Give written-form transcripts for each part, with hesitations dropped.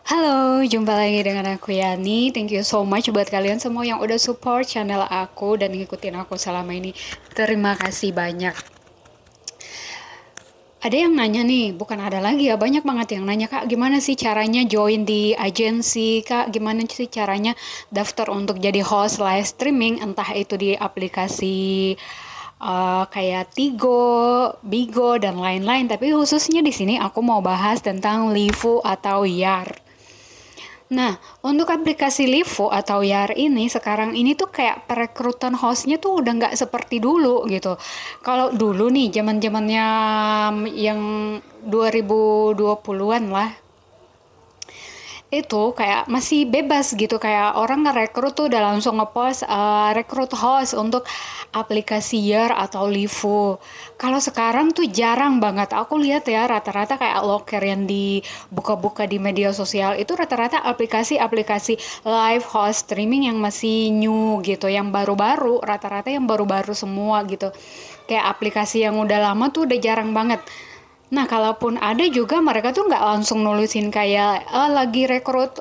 Halo, jumpa lagi dengan aku Yani. Thank you so much buat kalian semua yang udah support channel aku dan ngikutin aku selama ini. Terima kasih banyak. Ada yang nanya nih, bukan ada lagi ya, banyak banget yang nanya, Kak, gimana sih caranya join di agensi, Kak, gimana sih caranya daftar untuk jadi host live streaming, entah itu di aplikasi kayak Tigo, Bigo, dan lain-lain. Tapi khususnya di sini aku mau bahas tentang Livu atau Yar. Nah, untuk aplikasi Livo atau Yar ini sekarang ini tuh kayak perekrutan hostnya tuh udah nggak seperti dulu gitu. Kalau dulu nih zaman-zamannya yang 2020-an lah, itu kayak masih bebas gitu, kayak orang ngerekrut tuh udah langsung ngepost rekrut host untuk aplikasi Year atau Livo. Kalau sekarang tuh jarang banget aku lihat ya, rata-rata kayak loker yang dibuka-buka di media sosial itu rata-rata aplikasi-aplikasi live host streaming yang masih new gitu, yang baru-baru, rata-rata yang baru-baru semua gitu. Kayak aplikasi yang udah lama tuh udah jarang banget. Nah, kalaupun ada juga mereka tuh nggak langsung nulisin kayak lagi rekrut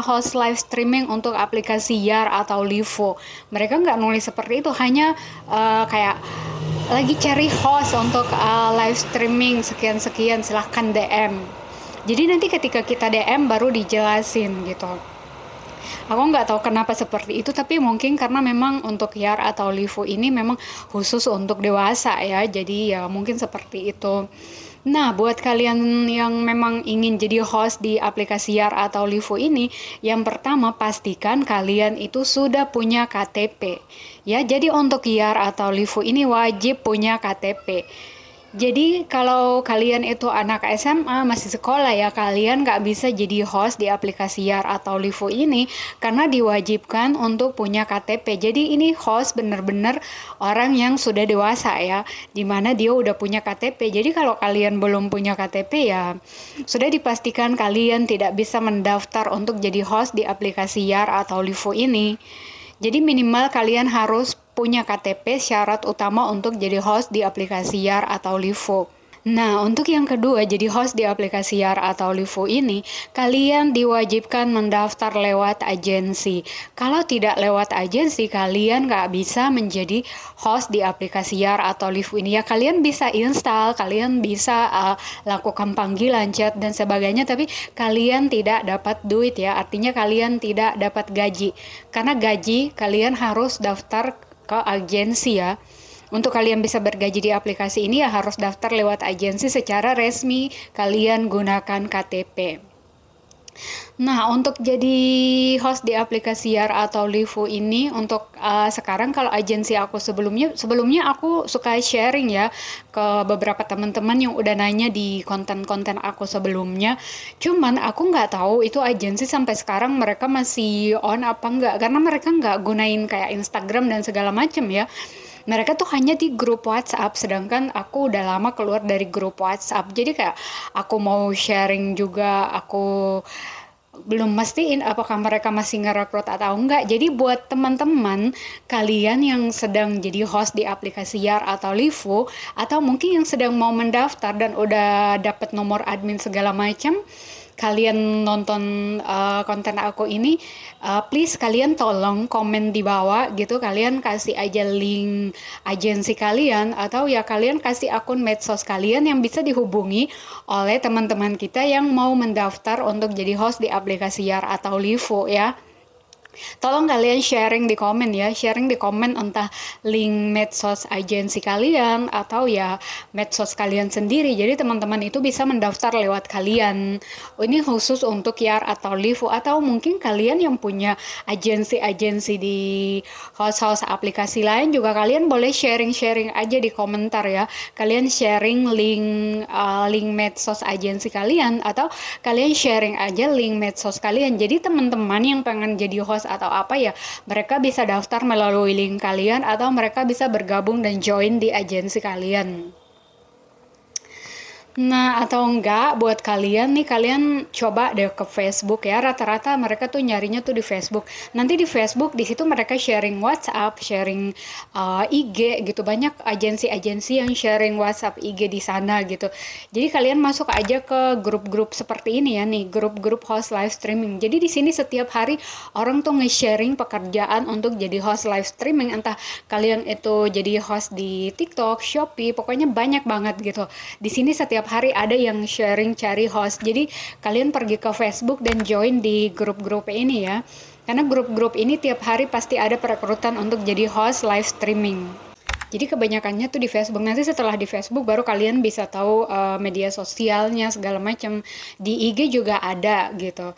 host live streaming untuk aplikasi Yar atau Livo. Mereka nggak nulis seperti itu, hanya kayak lagi cari host untuk live streaming sekian-sekian, silahkan DM. Jadi nanti ketika kita DM baru dijelasin gitu. Aku nggak tahu kenapa seperti itu, tapi mungkin karena memang untuk Yar atau Livo ini memang khusus untuk dewasa ya, jadi ya mungkin seperti itu. Nah, buat kalian yang memang ingin jadi host di aplikasi Yar atau Livo ini, yang pertama pastikan kalian itu sudah punya KTP. Ya, jadi untuk Yar atau Livo ini wajib punya KTP. Jadi kalau kalian itu anak SMA masih sekolah ya, kalian nggak bisa jadi host di aplikasi Yar atau Livo ini karena diwajibkan untuk punya KTP. Jadi ini host bener-bener orang yang sudah dewasa ya, dimana dia udah punya KTP. Jadi kalau kalian belum punya KTP ya sudah dipastikan kalian tidak bisa mendaftar untuk jadi host di aplikasi Yar atau Livo ini. Jadi minimal kalian harus punya KTP, syarat utama untuk jadi host di aplikasi Yar atau Livo. Nah, untuk yang kedua, jadi host di aplikasi Yar atau Livo ini, kalian diwajibkan mendaftar lewat agensi. Kalau tidak lewat agensi, kalian nggak bisa menjadi host di aplikasi Yar atau Livo ini. Ya, kalian bisa install, kalian bisa lakukan panggilan, chat, dan sebagainya, tapi kalian tidak dapat duit ya. Artinya kalian tidak dapat gaji. Karena gaji, kalian harus daftar ke agensi ya. Untuk kalian bisa bergaji di aplikasi ini ya harus daftar lewat agensi secara resmi, kalian gunakan KTP. Nah, untuk jadi host di aplikasi Yar atau Livo ini untuk sekarang kalau agensi aku sebelumnya aku suka sharing ya ke beberapa teman-teman yang udah nanya di konten-konten aku sebelumnya. Cuman aku nggak tahu itu agensi sampai sekarang mereka masih on apa nggak, karena mereka nggak gunain kayak Instagram dan segala macam ya. Mereka tuh hanya di grup WhatsApp, sedangkan aku udah lama keluar dari grup WhatsApp. Jadi kayak aku mau sharing juga, aku belum mastiin apakah mereka masih ngerekrut atau enggak. Jadi buat teman-teman kalian yang sedang jadi host di aplikasi Yar atau Livo, atau mungkin yang sedang mau mendaftar dan udah dapet nomor admin segala macam, kalian nonton konten aku ini, please kalian tolong komen di bawah gitu, kalian kasih aja link agensi kalian atau ya kalian kasih akun medsos kalian yang bisa dihubungi oleh teman-teman kita yang mau mendaftar untuk jadi host di aplikasi Yar atau Livo ya. Tolong kalian sharing di komen ya, sharing di komen entah link medsos agensi kalian atau ya medsos kalian sendiri. Jadi teman-teman itu bisa mendaftar lewat kalian. Ini khusus untuk Yar atau Livo, atau mungkin kalian yang punya agensi-agensi di host-host aplikasi lain juga kalian boleh sharing-sharing aja di komentar ya. Kalian sharing link medsos agensi kalian atau kalian sharing aja link medsos kalian. Jadi teman-teman yang pengen jadi host atau apa ya, mereka bisa daftar melalui link kalian atau mereka bisa bergabung dan join di agensi kalian. Nah, atau enggak buat kalian nih, kalian coba deh ke Facebook ya. Rata-rata mereka tuh nyarinya tuh di Facebook. Nanti di Facebook di situ mereka sharing WhatsApp, sharing IG gitu. Banyak agensi-agensi yang sharing WhatsApp, IG di sana gitu. Jadi kalian masuk aja ke grup-grup seperti ini ya nih, grup-grup host live streaming. Jadi di sini setiap hari orang tuh nge-sharing pekerjaan untuk jadi host live streaming. Entah kalian itu jadi host di TikTok, Shopee, pokoknya banyak banget gitu. Di sini setiap hari ada yang sharing cari host. Jadi kalian pergi ke Facebook dan join di grup-grup ini ya. Karena grup-grup ini tiap hari pasti ada perekrutan untuk jadi host live streaming. Jadi kebanyakannya tuh di Facebook. Nanti setelah di Facebook baru kalian bisa tahu media sosialnya segala macam. Di IG juga ada gitu.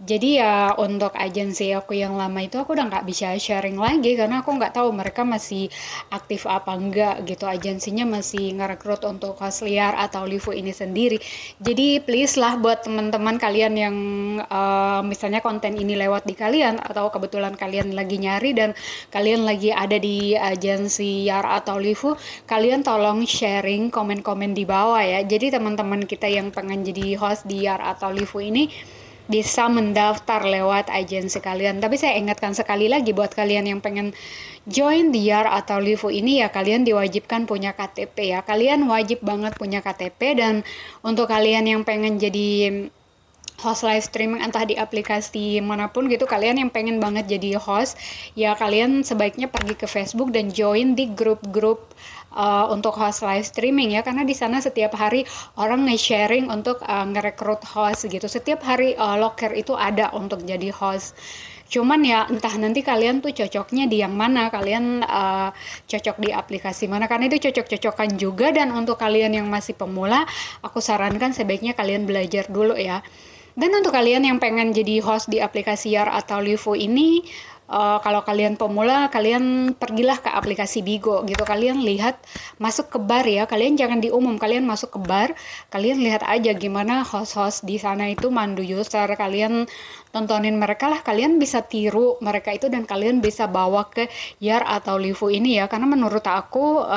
Jadi ya untuk agensi aku yang lama itu aku udah nggak bisa sharing lagi karena aku nggak tahu mereka masih aktif apa enggak gitu. Agensinya masih ngerekrut untuk host liar atau Livu ini sendiri. Jadi please lah buat teman-teman kalian yang misalnya konten ini lewat di kalian atau kebetulan kalian lagi nyari dan kalian lagi ada di agensi Yar atau Livu, kalian tolong sharing komen-komen di bawah ya. Jadi teman-teman kita yang pengen jadi host di Yar atau Livu ini bisa mendaftar lewat agensi kalian. Tapi saya ingatkan sekali lagi buat kalian yang pengen join di YAR atau Livu ini ya kalian diwajibkan punya KTP ya. Kalian wajib banget punya KTP dan untuk kalian yang pengen jadi host live streaming entah di aplikasi manapun gitu kalian yang pengen banget jadi host ya kalian sebaiknya pergi ke Facebook dan join di grup-grup untuk host live streaming ya karena di sana setiap hari orang nge-sharing untuk ngerekrut host gitu setiap hari loker itu ada untuk jadi host cuman ya entah nanti kalian tuh cocoknya di yang mana kalian cocok di aplikasi mana karena itu cocok-cocokan juga dan untuk kalian yang masih pemula aku sarankan sebaiknya kalian belajar dulu ya. Dan untuk kalian yang pengen jadi host di aplikasi Yar atau Livu ini, kalau kalian pemula, kalian pergilah ke aplikasi Bigo gitu. Kalian lihat masuk ke bar ya. Kalian jangan di umum, kalian masuk ke bar. Kalian lihat aja gimana host-host di sana itu mandu user. Kalian tontonin mereka lah. Kalian bisa tiru mereka itu dan kalian bisa bawa ke Yar atau Livu ini ya. Karena menurut aku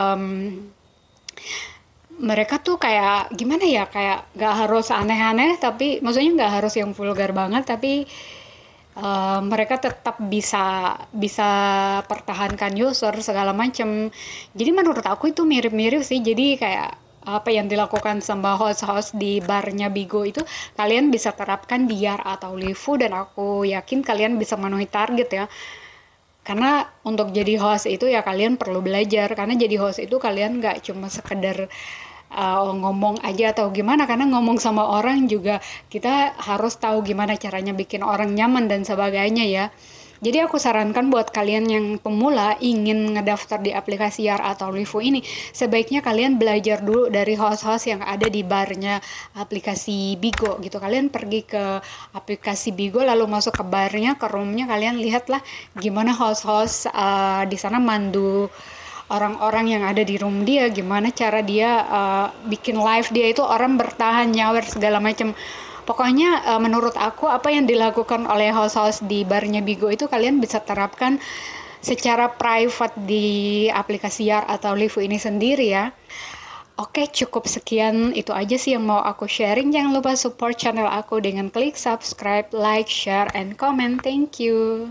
mereka tuh kayak gimana ya kayak gak harus aneh-aneh tapi maksudnya gak harus yang vulgar banget tapi mereka tetap bisa bisa pertahankan user segala macam jadi menurut aku itu mirip-mirip sih jadi kayak apa yang dilakukan sama host-host di barnya Bigo itu kalian bisa terapkan di Yar atau Livu dan aku yakin kalian bisa memenuhi target ya karena untuk jadi host itu ya kalian perlu belajar karena jadi host itu kalian nggak cuma sekedar ngomong aja atau gimana karena ngomong sama orang juga kita harus tahu gimana caranya bikin orang nyaman dan sebagainya ya. Jadi aku sarankan buat kalian yang pemula ingin ngedaftar di aplikasi Yar atau Livu ini, sebaiknya kalian belajar dulu dari host-host yang ada di barnya aplikasi Bigo gitu. Kalian pergi ke aplikasi Bigo lalu masuk ke barnya, ke roomnya, kalian lihatlah gimana host-host di sana mandu orang-orang yang ada di room dia, gimana cara dia bikin live dia itu orang bertahan nyawer segala macam. Pokoknya menurut aku apa yang dilakukan oleh host-host di barnya Bigo itu kalian bisa terapkan secara private di aplikasi Yar atau Livu ini sendiri ya. Oke, cukup sekian itu aja sih yang mau aku sharing. Jangan lupa support channel aku dengan klik subscribe, like, share, and comment. Thank you.